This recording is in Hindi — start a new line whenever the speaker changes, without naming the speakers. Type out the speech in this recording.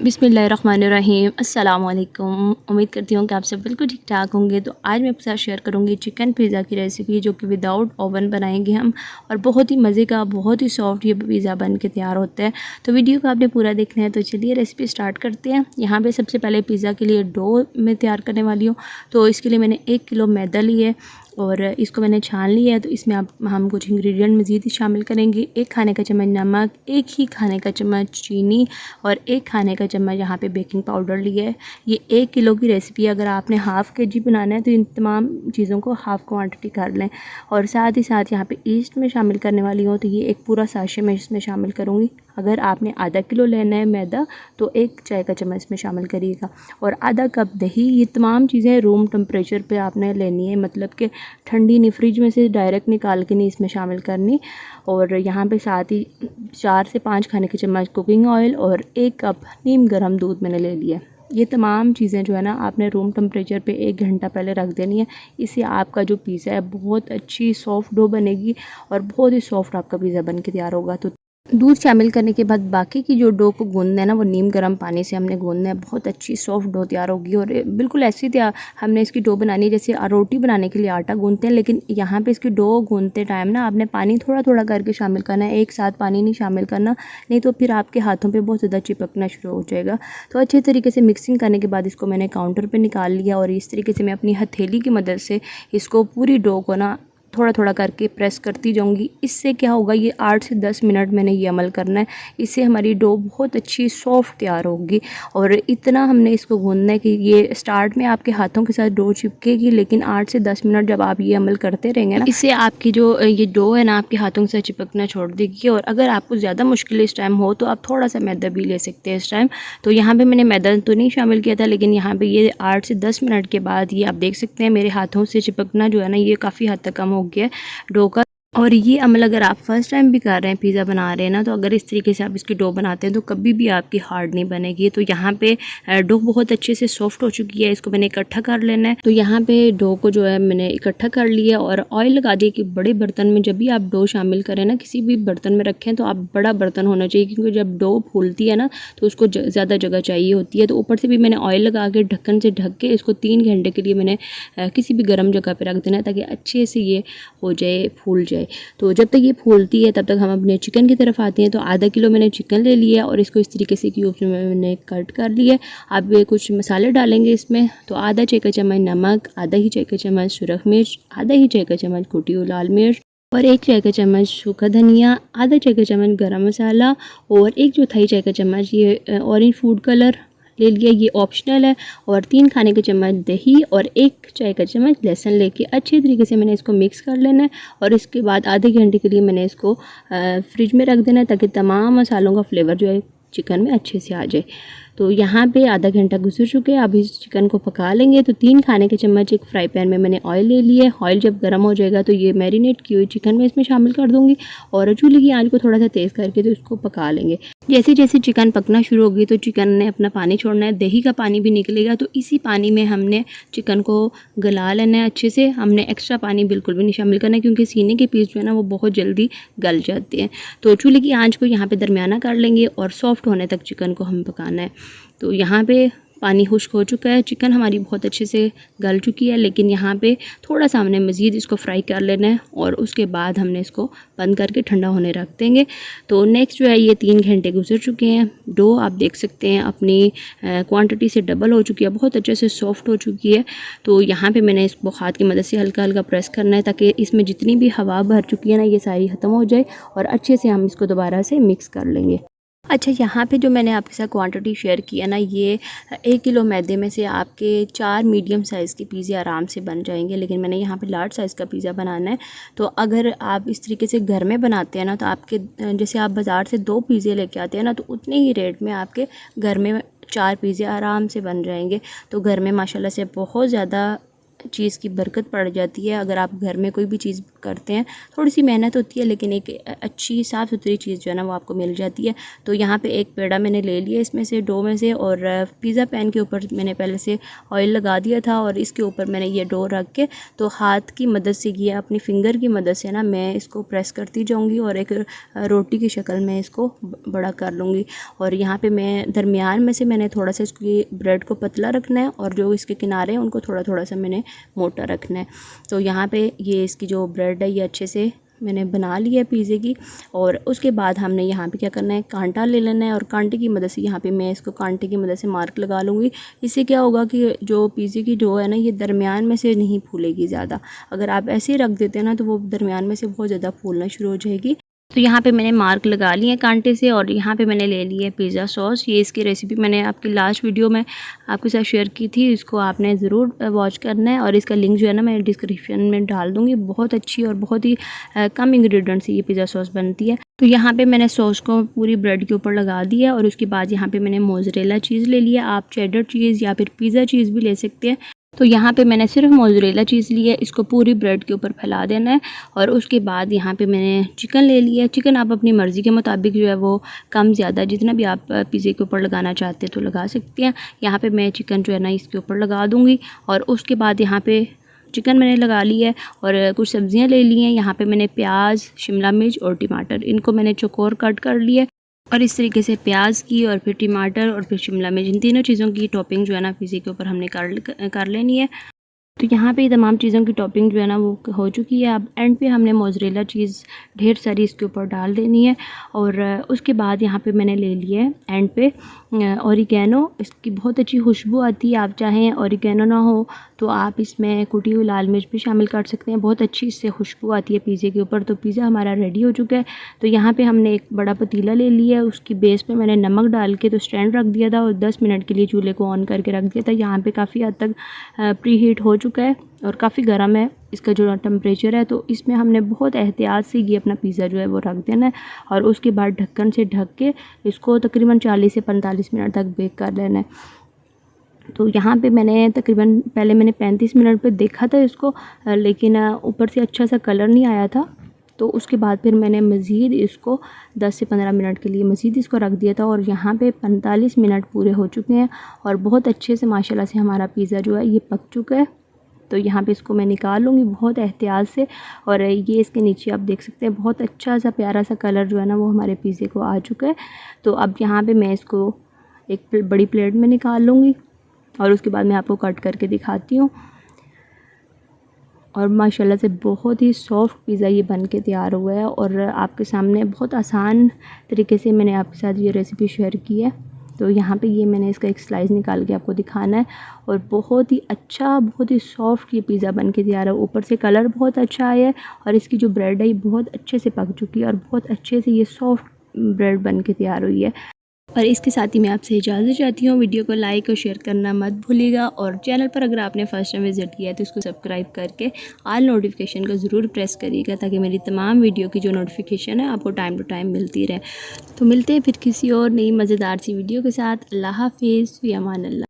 बिस्मिल्लाहिर्रहमानिर्रहीम। अस्सलाम वालेकुम। उम्मीद करती हूँ कि आप सब बिल्कुल ठीक ठाक होंगे। तो आज मैं आपके साथ शेयर करूँगी चिकन पिज़्ज़ा की रेसिपी, जो कि विदाउट ओवन बनाएंगे हम, और बहुत ही मज़े का, बहुत ही सॉफ्ट ये पिज़्ज़ा बन के तैयार होता है। तो वीडियो को आपने पूरा देखना है। तो चलिए रेसिपी स्टार्ट करते हैं। यहाँ पर सबसे पहले पिज़्ज़ा के लिए डो मैं तैयार करने वाली हूँ। तो इसके लिए मैंने 1 किलो मैदा ली है और इसको मैंने छान लिया है। तो इसमें हम कुछ इंग्रेडिएंट मज़ीद शामिल करेंगे। 1 खाने का चम्मच नमक, 1 ही खाने का चम्मच चीनी और 1 खाने का चम्मच यहाँ पे बेकिंग पाउडर लिया है। ये 1 किलो की रेसिपी है। अगर आपने हाफ़ केजी बनाना है तो इन तमाम चीज़ों को हाफ़ क्वांटिटी कर लें। और साथ ही साथ यहाँ पे ईस्ट में शामिल करने वाली हूँ, तो ये एक पूरा साशे में इसमें शामिल करूँगी। अगर आपने आधा किलो लेना है मैदा तो 1 चाय का चम्मच में शामिल करिएगा। और आधा कप दही। ये तमाम चीज़ें रूम टेम्परेचर पे आपने लेनी है, मतलब कि ठंडी नहीं, फ्रिज में से डायरेक्ट निकाल के नहीं इसमें शामिल करनी। और यहाँ पे साथ ही 4 से 5 खाने के चम्मच कुकिंग ऑयल और 1 कप नीम गर्म दूध मैंने ले लिया। ये तमाम चीज़ें जो है ना आपने रूम टेम्परेचर पे 1 घंटा पहले रख देनी है। इससे आपका जो पिज़्ज़ा है बहुत अच्छी सॉफ्ट डो बनेगी और बहुत ही सॉफ्ट आपका पिज़्ज़ा बन के तैयार होगा। तो दूध शामिल करने के बाद बाकी की जो डो को गूंदना है ना, वो नीम गर्म पानी से हमने गूंदना है। बहुत अच्छी सॉफ्ट डो तैयार होगी और बिल्कुल ऐसी तैयार हमने इसकी डो बनानी है जैसे रोटी बनाने के लिए आटा गूंदते हैं। लेकिन यहाँ पे इसकी डो गूंदते टाइम ना आपने पानी थोड़ा थोड़ा करके शामिल करना है, एक साथ पानी नहीं शामिल करना, नहीं तो फिर आपके हाथों पर बहुत ज़्यादा चिपकना शुरू हो जाएगा। तो अच्छे तरीके से मिक्सिंग करने के बाद इसको मैंने काउंटर पर निकाल लिया और इस तरीके से मैं अपनी हथेली की मदद से इसको पूरी डो को ना थोड़ा थोड़ा करके प्रेस करती जाऊंगी। इससे क्या होगा, ये 8 से 10 मिनट मैंने ये अमल करना है। इससे हमारी डो बहुत अच्छी सॉफ्ट तैयार होगी। और इतना हमने इसको गूंदना है कि ये स्टार्ट में आपके हाथों के साथ डो चिपकेगी, लेकिन 8 से 10 मिनट जब आप ये अमल करते रहेंगे ना, इससे आपकी जो ये डो है ना आपके हाथों के साथ चिपकना छोड़ देगी। और अगर आपको ज़्यादा मुश्किल इस टाइम हो तो आप थोड़ा सा मैदा भी ले सकते हैं इस टाइम। तो यहाँ पर मैंने मैदा तो नहीं शामिल किया था, लेकिन यहाँ पर ये 8 से 10 मिनट के बाद ये आप देख सकते हैं मेरे हाथों से चिपकना जो है ना ये काफ़ी हद तक कम हो गया डो का। और ये अमल अगर आप फर्स्ट टाइम भी कर रहे हैं, पिज़्ज़ा बना रहे हैं ना, तो अगर इस तरीके से आप इसकी डो बनाते हैं तो कभी भी आपकी हार्ड नहीं बनेगी। तो यहाँ पे डो बहुत अच्छे से सॉफ्ट हो चुकी है, इसको मैंने इकट्ठा कर लेना है। तो यहाँ पे डो को जो है मैंने इकट्ठा कर लिया और ऑयल लगा दिया कि बड़े बर्तन में जब भी आप डो शामिल करें ना, किसी भी बर्तन में रखें तो आप बड़ा बर्तन होना चाहिए, क्योंकि जब डो फूलती है ना तो उसको ज़्यादा जगह चाहिए होती है। तो ऊपर से भी मैंने ऑयल लगा के ढक्कन से ढक के इसको 3 घंटे के लिए मैंने किसी भी गर्म जगह पर रख देना है, ताकि अच्छे से ये हो जाए, फूल जाए। तो जब तक ये फूलती है तब तक हम अपने चिकन की तरफ आते हैं। तो आधा किलो मैंने चिकन ले लिया और इसको इस तरीके से क्यूब्स में मैंने कट कर लिया। अब कुछ मसाले डालेंगे इसमें। तो आधा चाय का चम्मच नमक, आधा ही चाय का चम्मच सुरख मिर्च, आधा ही चाय का चम्मच कुटी हुई लाल मिर्च और 1 चाय का चम्मच सूखा धनिया, आधा चाय का चम्मच गरम मसाला और 1/4 चाय का चम्मच ये ऑरेंज फूड कलर ले लिया। ये ऑप्शनल है। और 3 खाने के चम्मच दही और 1 चाय का चम्मच लहसुन लेके अच्छे तरीके से मैंने इसको मिक्स कर लेना है। और इसके बाद आधे घंटे के लिए मैंने इसको फ्रिज में रख देना है, ताकि तमाम मसालों का फ्लेवर जो है चिकन में अच्छे से आ जाए। तो यहाँ पे आधा घंटा गुजर चुके हैं। अब इस चिकन को पका लेंगे। तो 3 खाने के चम्मच एक फ्राई पैन में मैंने ऑयल ले लिया है। ऑयल जब गर्म हो जाएगा तो ये मैरिनेट की हुई चिकन में इसमें शामिल कर दूँगी और चूल्हे की आंच को थोड़ा सा तेज़ करके तो इसको पका लेंगे। जैसे जैसे चिकन पकना शुरू होगी तो चिकन ने अपना पानी छोड़ना है, दही का पानी भी निकलेगा। तो इसी पानी में हमने चिकन को गला लेना है अच्छे से। हमने एक्स्ट्रा पानी बिल्कुल भी नहीं शामिल करना है, क्योंकि सीने के पीस जो है ना वो बहुत जल्दी गल जाते हैं। तो चूल्हे की आंच को यहाँ पे दरमियाना कर लेंगे और सॉफ्ट होने तक चिकन को हम पकाना है। तो यहाँ पे पानी खुश्क हो चुका है, चिकन हमारी बहुत अच्छे से गल चुकी है, लेकिन यहाँ पे थोड़ा सा हमने मज़ीद इसको फ्राई कर लेना है और उसके बाद हमने इसको बंद करके ठंडा होने रख देंगे। तो नेक्स्ट जो है ये 3 घंटे गुजर चुके हैं। डो आप देख सकते हैं अपनी क्वांटिटी से डबल हो चुकी है, बहुत अच्छे से सॉफ्ट हो चुकी है। तो यहाँ पे मैंने इसको हाथ की मदद से हल्का हल्का प्रेस करना है, ताकि इसमें जितनी भी हवा भर चुकी है ना ये सारी ख़त्म हो जाए और अच्छे से हम इसको दोबारा से मिक्स कर लेंगे। अच्छा, यहाँ पे जो मैंने आपके साथ क्वांटिटी शेयर किया ना, ये 1 किलो मैदे में से आपके 4 मीडियम साइज़ के पिज़्ज़े आराम से बन जाएंगे, लेकिन मैंने यहाँ पे लार्ज साइज़ का पिज़्ज़ा बनाना है। तो अगर आप इस तरीके से घर में बनाते हैं ना, तो आपके जैसे आप बाज़ार से 2 पिज़्ज़े लेके आते हैं ना, तो उतने ही रेट में आपके घर में 4 पिज़्ज़े आराम से बन जाएंगे। तो घर में माशाल्लाह से बहुत ज़्यादा चीज़ की बरकत पड़ जाती है। अगर आप घर में कोई भी चीज़ करते हैं। थोड़ी सी मेहनत होती है लेकिन एक अच्छी साफ़ सुथरी चीज़ जो है ना वो आपको मिल जाती है। तो यहाँ पे एक पेड़ा मैंने ले लिया इसमें से, डो में से, और पिज़्ज़ा पैन के ऊपर मैंने पहले से ऑयल लगा दिया था और इसके ऊपर मैंने ये डो रख के तो हाथ की मदद से ये अपनी फिंगर की मदद से ना मैं इसको प्रेस करती जाऊँगी और एक रोटी की शक्ल में इसको बड़ा कर लूँगी। और यहाँ पे मैं दरमियान में से मैंने थोड़ा सा इसकी ब्रेड को पतला रखना है और जो इसके किनारे हैं उनको थोड़ा थोड़ा सा मैंने मोटा रखना है। तो यहाँ पे ये इसकी जो ब्रेड है ये अच्छे से मैंने बना ली है पिज़्ज़े की। और उसके बाद हमने यहाँ पे क्या करना है, कांटा ले लेना है और कांटे की मदद से यहाँ पे मैं इसको कांटे की मदद से मार्क लगा लूँगी। इससे क्या होगा कि जो पिज़्ज़े की डो है ना ये दरमियान में से नहीं फूलेगी ज़्यादा। अगर आप ऐसे ही रख देते हैं ना तो वो दरमियान में से बहुत ज़्यादा फूलना शुरू हो जाएगी। तो यहाँ पे मैंने मार्क लगा लिए हैं कांटे से और यहाँ पे मैंने ले ली है पिज़्ज़ा सॉस। ये इसकी रेसिपी मैंने आपकी लास्ट वीडियो में आपके साथ शेयर की थी, इसको आपने ज़रूर वॉच करना है और इसका लिंक जो है ना मैं डिस्क्रिप्शन में डाल दूँगी। बहुत अच्छी और बहुत ही कम इंग्रेडिएंट्स से ये पिज़्ज़ा सॉस बनती है। तो यहाँ पे मैंने सॉस को पूरी ब्रेड के ऊपर लगा दिया और उसके बाद यहाँ पे मैंने मोज़रेला चीज़ ले लिया। आप चेडर चीज़ या फिर पिज़्ज़ा चीज़ भी ले सकते हैं। तो यहाँ पे मैंने सिर्फ मोज़रेला चीज़ ली है, इसको पूरी ब्रेड के ऊपर फैला देना है। और उसके बाद यहाँ पे मैंने चिकन ले लिया है। चिकन आप अपनी मर्ज़ी के मुताबिक जो है वो कम ज़्यादा जितना भी आप पिज़्ज़े के ऊपर लगाना चाहते हैं तो लगा सकते हैं। यहाँ पे मैं चिकन जो है ना इसके ऊपर लगा दूँगी और उसके बाद यहाँ पे चिकन मैंने लगा ली है और कुछ सब्ज़ियाँ ले ली हैं। यहाँ पे मैंने प्याज, शिमला मिर्च और टमाटर, इनको मैंने चौकोर कट कर लिया और इस तरीके से प्याज की और फिर टमाटर और फिर शिमला मिर्च, इन तीनों चीज़ों की टॉपिंग जो है ना पिज़्ज़े के ऊपर हमने कर लेनी है। तो यहाँ पे तमाम चीज़ों की टॉपिंग जो है ना वो हो चुकी है। अब एंड पे हमने मोज़रेला चीज़ ढेर सारी इसके ऊपर डाल देनी है। और उसके बाद यहाँ पे मैंने ले लिया है एंड पे ऑरिगेनो। इसकी बहुत अच्छी खुशबू आती है। आप चाहें ऑरिगेनो ना हो तो आप इसमें कुटी हुई लाल मिर्च भी शामिल कर सकते हैं। बहुत अच्छी इससे खुशबू आती है पिज़्ज़े के ऊपर। तो पिज़्ज़ा हमारा रेडी हो चुका है। तो यहाँ पे हमने एक बड़ा पतीला ले लिया है, उसकी बेस पे मैंने नमक डाल के तो स्टैंड रख दिया था और 10 मिनट के लिए चूल्हे को ऑन करके रख दिया था। यहाँ पे काफ़ी हद तक प्री हीट हो चुका है और काफ़ी गर्म है इसका जो टेम्परेचर है। तो इसमें हमने बहुत एहतियात से ये अपना पिज़्ज़ा जो है वो रख देना है और उसके बाद ढक्कन से ढक के इसको तकरीबन 40 से 45 मिनट तक बेक कर लेना है। तो यहाँ पे मैंने तकरीबन पहले मैंने 35 मिनट पे देखा था इसको, लेकिन ऊपर से अच्छा सा कलर नहीं आया था। तो उसके बाद फिर मैंने मज़ीद इसको 10 से 15 मिनट के लिए मज़ीद इसको रख दिया था और यहाँ पे 45 मिनट पूरे हो चुके हैं और बहुत अच्छे से माशाल्लाह से हमारा पिज़्ज़ा जो है ये पक चुका है। तो यहाँ पे इसको मैं निकाल लूँगी बहुत एहतियात से और ये इसके नीचे आप देख सकते हैं बहुत अच्छा सा प्यारा सा कलर जो है ना वो हमारे पिज़्ज़े को आ चुका है। तो अब यहाँ पे मैं इसको एक बड़ी प्लेट में निकाल लूँगी और उसके बाद मैं आपको कट करके दिखाती हूँ। और माशाल्लाह से बहुत ही सॉफ्ट पिज़्ज़ा ये बन के तैयार हुआ है और आपके सामने बहुत आसान तरीके से मैंने आपके साथ ये रेसिपी शेयर की है। तो यहाँ पे ये मैंने इसका एक स्लाइस निकाल के आपको दिखाना है और बहुत ही अच्छा, बहुत ही सॉफ्ट ये पिज़्ज़ा बन के तैयार है। ऊपर से कलर बहुत अच्छा आया है और इसकी जो ब्रेड है ये बहुत अच्छे से पक चुकी है और बहुत अच्छे से ये सॉफ्ट ब्रेड बन के तैयार हुई है। और इसके साथ ही मैं आपसे इजाज़त चाहती हूँ। वीडियो को लाइक और शेयर करना मत भूलिएगा और चैनल पर अगर आपने फर्स्ट टाइम विज़िट किया है तो इसको सब्सक्राइब करके ऑल नोटिफिकेशन को ज़रूर प्रेस करिएगा ताकि मेरी तमाम वीडियो की जो नोटिफिकेशन है आपको टाइम टू टाइम मिलती रहे। तो मिलते हैं फिर किसी और नई मज़ेदार सी वीडियो के साथ। अल्लाह हाफ़िज़, फ़ी अमान अल्लाह।